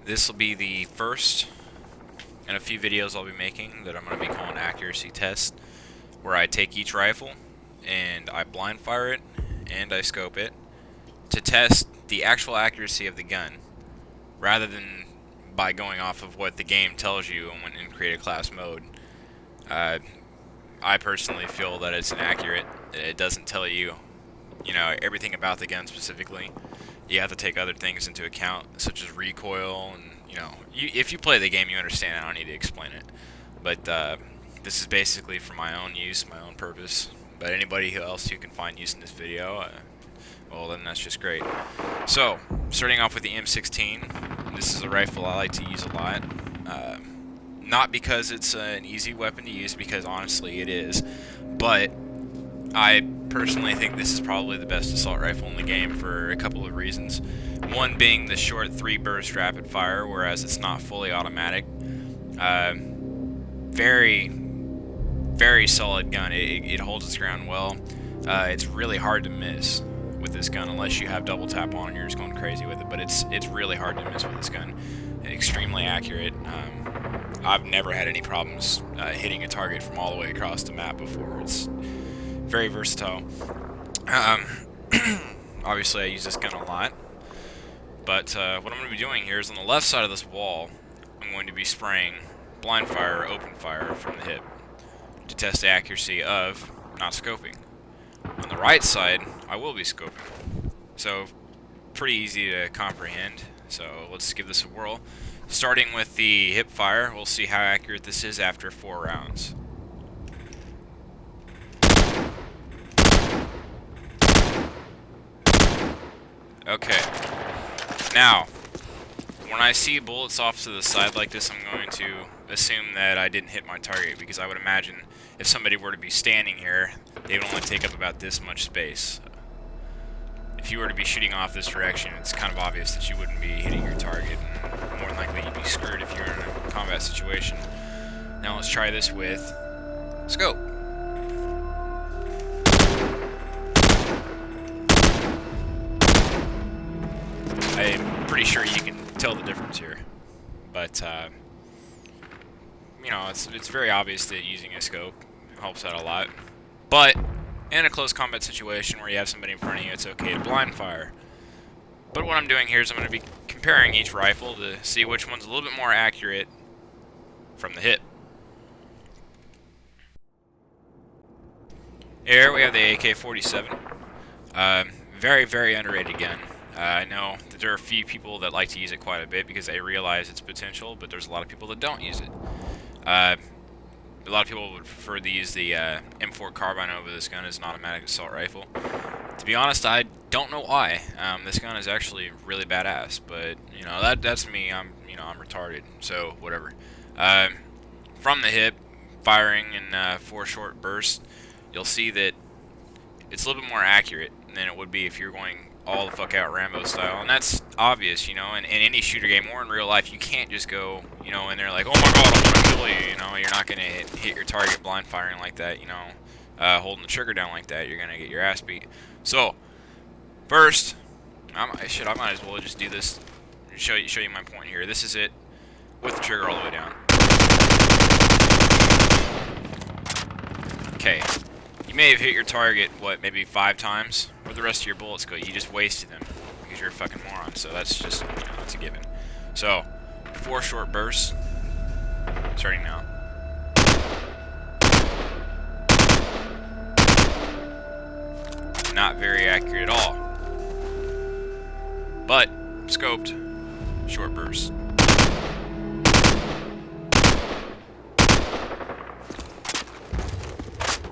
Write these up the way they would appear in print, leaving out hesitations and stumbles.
This will be the first in a few videos I'll be making that I'm going to be calling accuracy tests, where I take each rifle and I blind fire it and I scope it to test the actual accuracy of the gun, rather than by going off of what the game tells you when in create a class mode. I personally feel that it's inaccurate. It doesn't tell you, everything about the gun specifically. You have to take other things into account, such as recoil, and if you play the game, you understand. I don't need to explain it. But this is basically for my own use, my own purpose. But anybody else who can find use in this video, well, then that's just great. So, starting off with the M16. This is a rifle I like to use a lot. Not because it's an easy weapon to use, because honestly it is, but I personally think this is probably the best assault rifle in the game for a couple of reasons. One being the short 3-burst rapid fire, whereas it's not fully automatic. Very, very solid gun. It holds its ground well. It's really hard to miss with this gun unless you have double tap on and you're just going crazy with it, but it's really hard to miss with this gun. Extremely accurate. I've never had any problems hitting a target from all the way across the map before. It's very versatile. Obviously I use this gun a lot, but what I'm going to be doing here is on the left side of this wall, I'm going to be spraying blind fire or open fire from the hip to test the accuracy of not scoping. On the right side, I will be scoping. So, pretty easy to comprehend. So, let's give this a whirl. Starting with the hip fire, we'll see how accurate this is after 4 rounds. Okay. Now, when I see bullets off to the side like this, I'm going to assume that I didn't hit my target, because I would imagine if somebody were to be standing here, they would only take up about this much space. If you were to be shooting off this direction, it's kind of obvious that you wouldn't be hitting your target, and more than likely you'd be screwed if you're in a combat situation. Now let's try this with scope. I'm pretty sure you can tell the difference here, but it's very obvious that using a scope helps out a lot. But in a close combat situation where you have somebody in front of you, it's okay to blind fire. But what I'm doing here is I'm going to be comparing each rifle to see which one's a little bit more accurate from the hip. Here we have the AK-47. Very, very underrated gun. I know that there are a few people that like to use it quite a bit because they realize its potential, but there's a lot of people that don't use it. A lot of people would prefer to use the M4 carbine over this gun as an automatic assault rifle. To be honest, I don't know why. This gun is actually really badass, but that's me. I'm retarded, so whatever. From the hip, firing in 4 short bursts, you'll see that it's a little bit more accurate than it would be if you're going all the fuck out Rambo style, and that's obvious, in any shooter game or in real life. You can't just go, in there like, oh my god, I'm gonna kill you, you're not gonna hit your target blind firing like that, holding the trigger down like that, you're gonna get your ass beat. So, first, I might as well just do this, show you my point here. This is it, with the trigger all the way down. Okay. You may have hit your target, maybe 5 times? Where the rest of your bullets go? You just wasted them because you're a fucking moron. So that's just, that's a given. So, 4 short bursts. Starting now. Not very accurate at all. But, scoped, short bursts.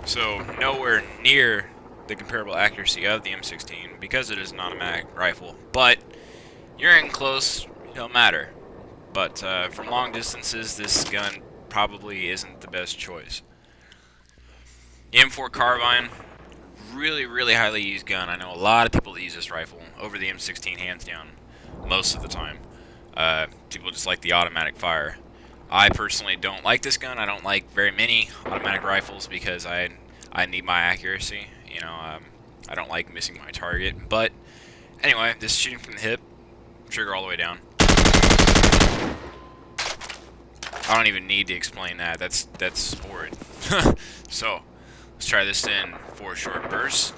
So, nowhere near the comparable accuracy of the M16 because it is an automatic rifle. But, you're in close, it don't matter. But, from long distances, this gun probably isn't the best choice. The M4 carbine, really, really highly used gun. I know a lot of people that use this rifle over the M16 hands down, most of the time. People just like the automatic fire. I personally don't like this gun. I don't like very many automatic rifles because I need my accuracy. I don't like missing my target. But anyway, this is shooting from the hip, trigger all the way down. I don't even need to explain that. That's horrid. So, let's try this in 4 short bursts.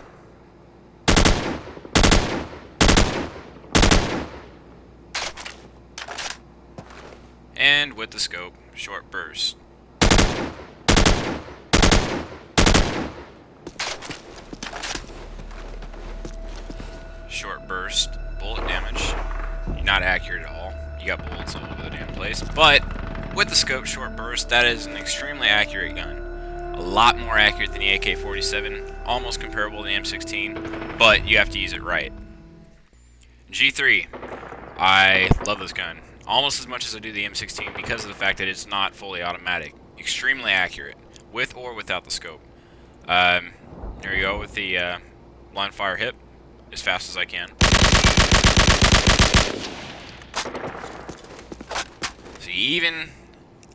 And with the scope, short bursts. Short burst, bullet damage. You're not accurate at all. You got bullets all over the damn place. But with the scope short burst, that is an extremely accurate gun. A lot more accurate than the AK-47, almost comparable to the M16, but you have to use it right. G3, I love this gun almost as much as I do the M16 because of the fact that it's not fully automatic. Extremely accurate, with or without the scope. There you go with the blind fire hip, as fast as I can. So even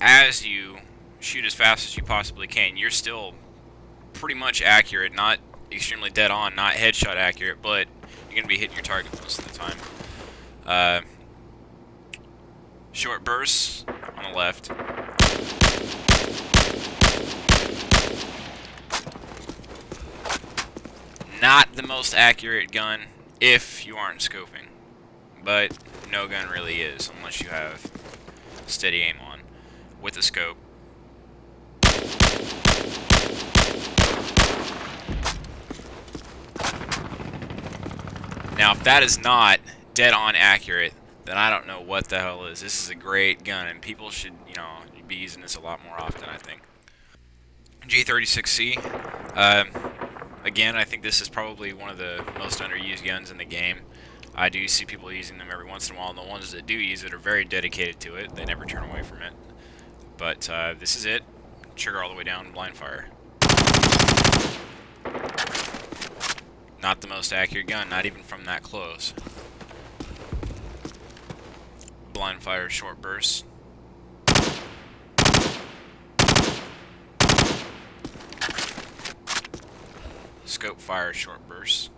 as you shoot as fast as you possibly can, you're still pretty much accurate, not extremely dead on, not headshot accurate, but you're going to be hitting your target most of the time. Short bursts on the left. Not the most accurate gun if you aren't scoping, but no gun really is unless you have steady aim on with a scope. Now, if that is not dead on accurate, then I don't know what the hell is. This is a great gun, and people should, you know, be using this a lot more often, I think. G36C. Again, I think this is probably one of the most underused guns in the game. I do see people using them every once in a while, and the ones that do use it are very dedicated to it. They never turn away from it. But this is it. Trigger all the way down, blind fire. Not the most accurate gun, not even from that close. Blind fire, short bursts. Scope fire, short bursts.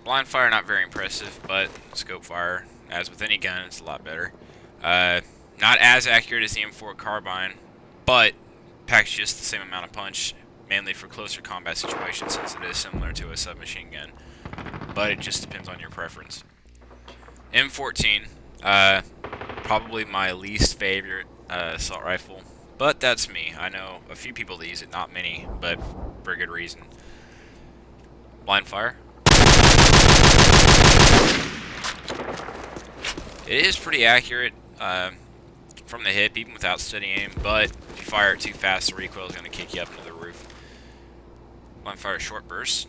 Blind fire, not very impressive, but scope fire, as with any gun, it's a lot better. Not as accurate as the M4 carbine, but packs just the same amount of punch, mainly for closer combat situations since it is similar to a submachine gun. But it just depends on your preference. M14, probably my least favorite assault rifle, but that's me. I know a few people that use it, not many, but for a good reason. Blind fire. It is pretty accurate from the hip, even without steady aim, but if you fire it too fast, the recoil is going to kick you up into the roof. Blind fire, short bursts.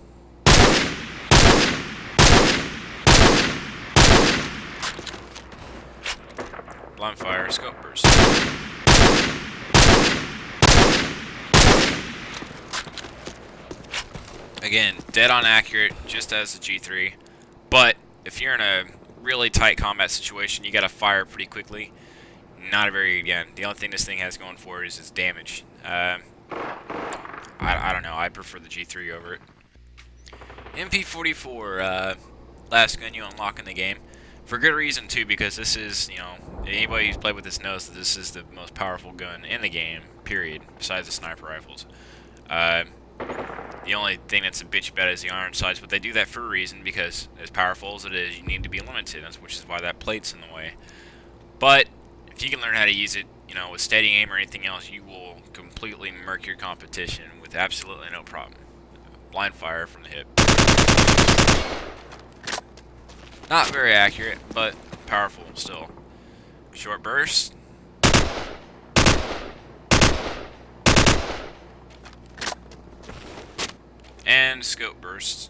Blind fire, scope burst. Again, dead on accurate, just as the G3, but if you're in a really tight combat situation, you gotta fire pretty quickly. Not a very good gun. The only thing this thing has going for it is its damage. I don't know, I prefer the G3 over it. MP44, last gun you unlock in the game. For good reason too, because this is, you know, anybody who's played with this knows that this is the most powerful gun in the game, period, besides the sniper rifles. The only thing that's a bitch about it is the iron sights, but they do that for a reason, because as powerful as it is, you need to be limited, which is why that plate's in the way. But if you can learn how to use it, you know, with steady aim or anything else, you will completely murk your competition with absolutely no problem. Blind fire from the hip. Not very accurate, but powerful still. Short burst. And scope bursts.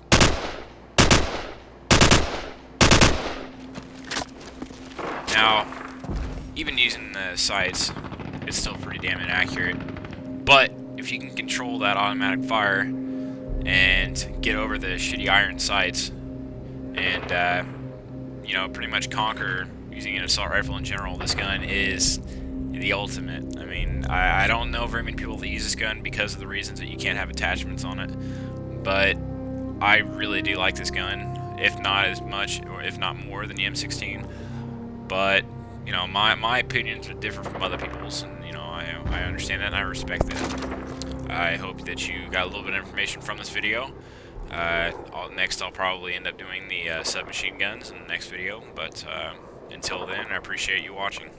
Now, even using the sights, it's still pretty damn inaccurate. But if you can control that automatic fire and get over the shitty iron sights and you know, pretty much conquer using an assault rifle in general, this gun is the ultimate. I mean, I don't know very many people that use this gun because of the reasons that you can't have attachments on it, but I really do like this gun, if not as much, or if not more than the M16. But, you know, my opinions are different from other people's, and, you know, I understand that and I respect that. I hope that you got a little bit of information from this video. Next, I'll probably end up doing the submachine guns in the next video, but until then, I appreciate you watching.